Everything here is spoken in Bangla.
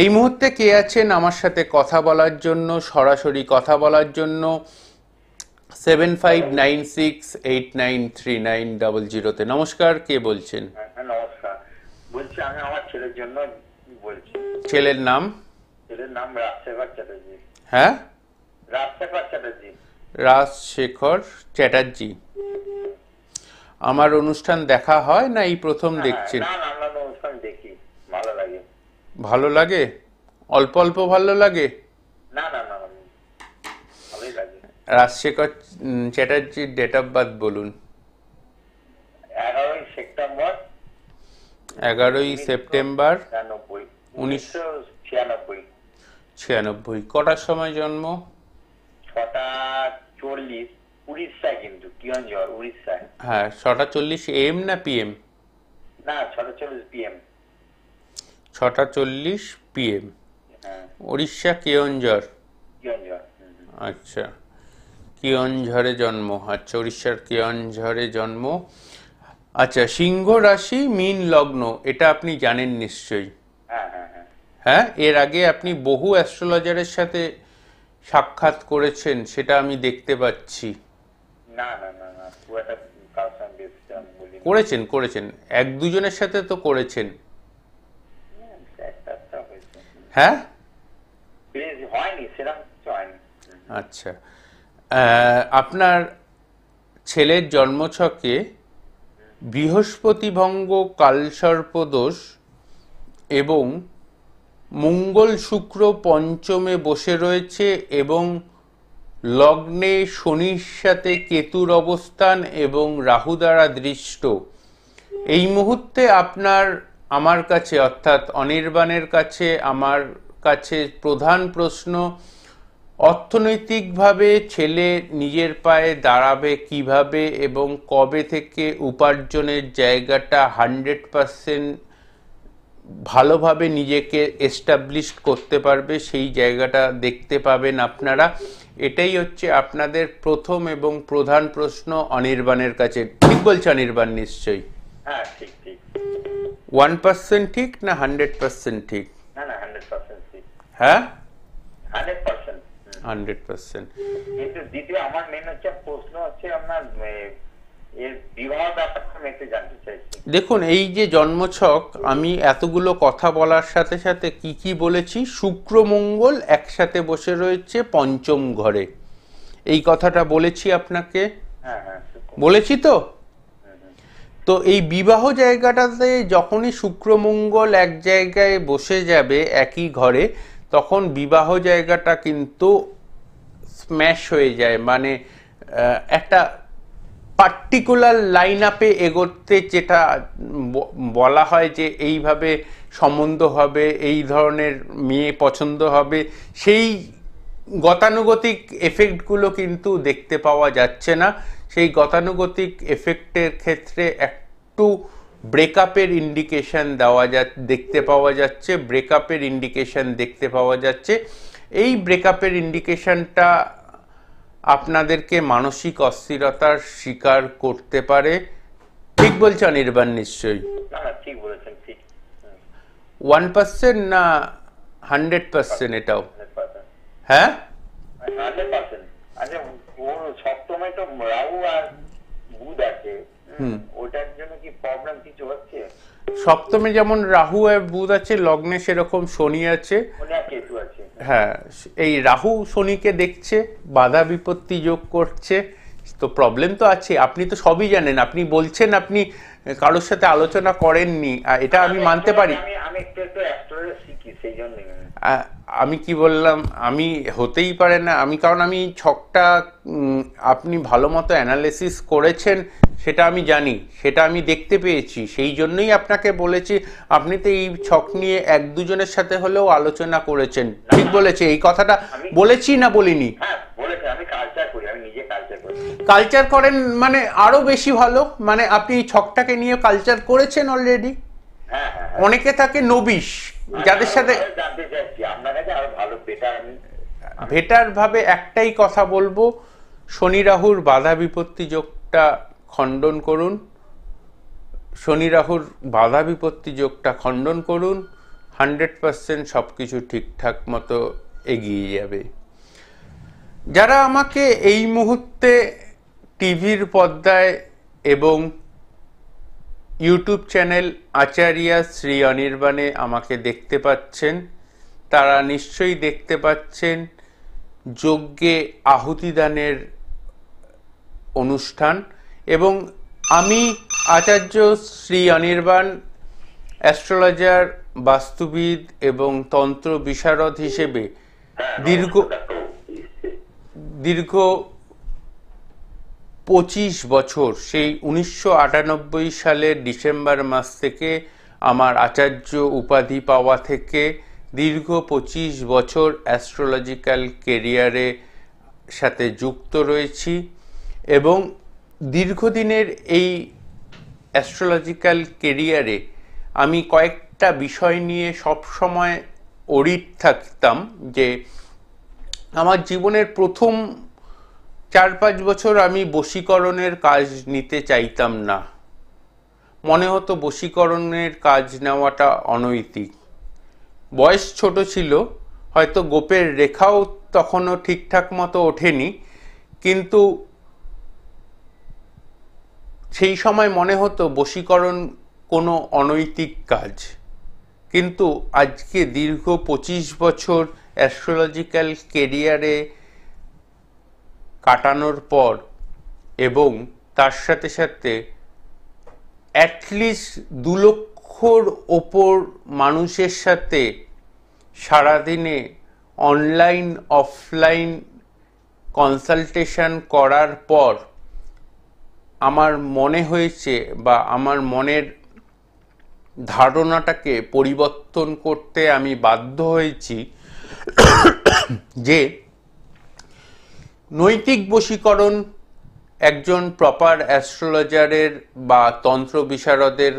এই মুহূর্তে কে আছেন আমার সাথে কথা বলার জন্য, সরাসরি কথা বলার জন্য 7596893900 তে? নমস্কার, কে বলছেন? নমস্কার। বলছি আমি আমার ছেলের জন্য বলছি। ছেলের নাম? ছেলের নাম রাজশেখর চ্যাটার্জি। হ্যাঁ, রাজশেখর চ্যাটার্জি। রাজশেখর চ্যাটার্জি। আমার অনুষ্ঠান দেখা হয় না এই প্রথম দেখছেন? না না, আমরা অনুষ্ঠান দেখি, ভালো লাগে। ভালো লাগে? অল্প অল্প ভালো লাগে? না না না, ভালোই লাগে। রাজশেখর চ্যাটার্জির ডেট অফ বার্থ বলুন। 11ই সেপ্টেম্বর 11ই সেপ্টেম্বর 1996। 96। কটার সময় জন্ম? 6:40, উড়িষ্যায়, কিন্তু কিয়ঞ্জর, উড়িষ্যায়। হ্যাঁ, 6:40 AM না PM? না, 6:40 PM। 6:40 PM। হ্যাঁ, উড়িষ্যা কেওনঝর। কিয়ঞ্জর। আচ্ছা, কেওনঝরে জন্ম। আচ্ছা, উড়িষ্যার কেওনঝরে জন্ম। আচ্ছা, সিংহ রাশি, মীন লগ্ন, এটা আপনি জানেন নিশ্চয়ই। হ্যাঁ হ্যাঁ হ্যাঁ। হ্যাঁ, এর আগে আপনি বহু অ্যাস্ট্রোলজারের সাথে সাক্ষাৎ করেছেন, সেটা আমি দেখতে পাচ্ছি। না না না না, খুব একটা কারোর সঙ্গে বেশি আমি বলি না। করেছেন করেছেন, এক দুজনের সাথে তো করেছেন। একটা হয়েছে। হ্যাঁ, বেশি হয়নি, সেরকম কিছু হয়নি। আচ্ছা। আপনার ছেলের জন্মছকে বৃহস্পতি ভঙ্গ, কালসর্পদোষ এবং মঙ্গল শুক্র পঞ্চমে বসে রয়েছে এবং লগ্নে শনির সাথে কেতুর অবস্থান এবং রাহু দ্বারা দৃষ্ট। এই মুহূর্তে আপনার আমার কাছে, অর্থাৎ অনির্বাণের কাছে, আমার কাছে প্রধান প্রশ্ন, অর্থনৈতিকভাবে ছেলে নিজের পায়ে দাঁড়াবে কিভাবে এবং কবে থেকে উপার্জনের জায়গাটা 100% ভালোভাবে নিজেকে এস্টাবলিশ করতে পারবে, সেই জায়গাটা দেখতে পাবেন আপনারা। এটাই হচ্ছে আপনাদের প্রথম এবং প্রধান প্রশ্ন অনির্বাণের কাছে। ঠিক বলছে অনির্বাণ নিশ্চয়ই? হ্যাঁ, ঠিক ঠিক। 1% ঠিক না 100% ঠিক? না না, 100% ঠিক। হ্যাঁ, 100%। 100%। কিন্তু দ্বিতীয় আমার মেন হচ্ছে প্রশ্ন হচ্ছে আপনার এর বিবাহ ব্যাপারটা আমি একটু জানতে চাইছি। দেখুন, এই যে জন্মছক, আমি এতগুলো কথা বলার সাথে সাথে কি কি বলেছি, শুক্র মঙ্গল একসাথে বসে রয়েছে পঞ্চম ঘরে, এই কথাটা বলেছি আপনাকে। হ্যাঁ হ্যাঁ, বলেছি তো? তো এই বিবাহ জায়গাটাতে যখনই শুক্র মঙ্গল এক জায়গায় বসে যাবে একই ঘরে, তখন বিবাহ জায়গাটা কিন্তু স্ম্যাশ হয়ে যায়। মানে একটা পার্টিকুলার লাইন আপে এগোতে, যেটা বলা হয় যে এইভাবে সম্বন্ধ হবে, এই ধরনের মেয়ে পছন্দ হবে, সেই গতানুগতিক এফেক্টগুলো কিন্তু দেখতে পাওয়া যাচ্ছে না। সেই গতানুগতিক এফেক্টের ক্ষেত্রে একটু ব্রেকআপের ইন্ডিকেশন দেখতে পাওয়া যাচ্ছে। ব্রেকআপের ইন্ডিকেশন দেখতে পাওয়া যাচ্ছে। এই ব্রেকআপের ইন্ডিকেশনটা আপনাদেরকে মানসিক অস্থিরতার শিকার করতে পারে। ঠিক বলছে অনির্বাণ নিশ্চয়ই? না না, ঠিক বলেছেন, ঠিক। 1% না 100% এটাও? 100%। হ্যাঁ, 100%। আচ্ছা, ওর সপ্তমে তো রাহু আর বুধ আছে, ওটার জন্য কি প্রবলেম কিছু হচ্ছে? সপ্তমে যেমন রাহু আর বুধ আছে, লগ্নে সেরকম শনি আছে। কেতু আছে। হ্যাঁ, এই রাহু শনিকে দেখছে, বাধা বিপত্তি যোগ করছে, তো প্রবলেম তো আছে। আপনি তো সবই জানেন, আপনি বলছেন আপনি কারোর সাথে আলোচনা করেননি, এটা আমি মানতে পারি। আমি একটু একটু অ্যাস্ট্রোলজি শিখি, সেই জন্যই। আমি কি বললাম, আমি হতেই পারে না, কারণ আমি ছকটা আপনি ভালো মতো অ্যানালিসিস করেছেন সেটা আমি জানি, সেটা আমি দেখতে পেয়েছি, সেই জন্যই আপনাকে বলেছি। আপনি তো এই ছক নিয়ে এক দুজনের সাথে হলেও আলোচনা করেছেন। ঠিক বলেছে, এই কথাটা বলেছি না বলিনি? হ্যাঁ বলেছেন, আমি কালচার করি, আমি নিজে কালচার করি। কালচার করেন মানে আরো বেশি ভালো। মানে আপনি এই ছকটাকে নিয়ে কালচার করেছেন অলরেডি। হ্যাঁ হ্যাঁ। অনেকে থাকে নবিশ, যাদের সাথে জানতে চাইছি আপনার কাছে আরো ভালো বেটার ভাবে একটাই কথা বলবো, শনি রাহুর বাধা বিপত্তি যোগটা খণ্ডন করুন। শনি রাহুর বাধা বিপত্তি যোগটা খণ্ডন করুন। 100% সব কিছু ঠিকঠাক মতো এগিয়ে যাবে। যারা আমাকে এই মুহূর্তে টিভির পর্দায় এবং ইউটিউব চ্যানেল আচার্যা শ্রী অনির্বাণে আমাকে দেখতে পাচ্ছেন, তারা নিশ্চয়ই দেখতে পাচ্ছেন যজ্ঞে আহুতিদানের অনুষ্ঠান, এবং আমি আচার্য শ্রী অনির্বাণ অ্যাস্ট্রোলজার, বাস্তুবিদ এবং তন্ত্র বিশারদ হিসেবে দীর্ঘ 25 বছর, সেই 1998 সালের ডিসেম্বর মাস থেকে আমার আচার্য উপাধি পাওয়া থেকে দীর্ঘ 25 বছর অ্যাস্ট্রোলজিক্যাল কেরিয়ারে সাথে যুক্ত রয়েছি, এবং দীর্ঘদিনের এই অ্যাস্ট্রোলজিক্যাল কেরিয়ারে আমি কয়েকটা বিষয় নিয়ে সবসময় অডিট থাকতাম। যে আমার জীবনের প্রথম 4-5 বছর আমি বশীকরণের কাজ নিতে চাইতাম না, মনে হতো বশীকরণের কাজ নেওয়াটা অনৈতিক। বয়স ছোট ছিল, হয়তো গোপের রেখাও তখনও ঠিকঠাক মতো ওঠেনি, কিন্তু সেই সময় মনে হতো বশীকরণ কোনো অনৈতিক কাজ। কিন্তু আজকে দীর্ঘ 25 বছর অ্যাস্ট্রোলজিক্যাল কেরিয়ারে কাটানোর পর এবং তার সাথে সাথে অ্যাটলিস্ট 2 লক্ষর ওপর মানুষের সাথে সারাদিনে অনলাইন অফলাইন কনসালটেশন করার পর আমার মনে হয়েছে, বা আমার মনের ধারণাটাকে পরিবর্তন করতে আমি বাধ্য হয়েছি, যে নৈতিক বশীকরণ একজন প্রপার অ্যাস্ট্রোলজারের বা তন্ত্র বিশারদের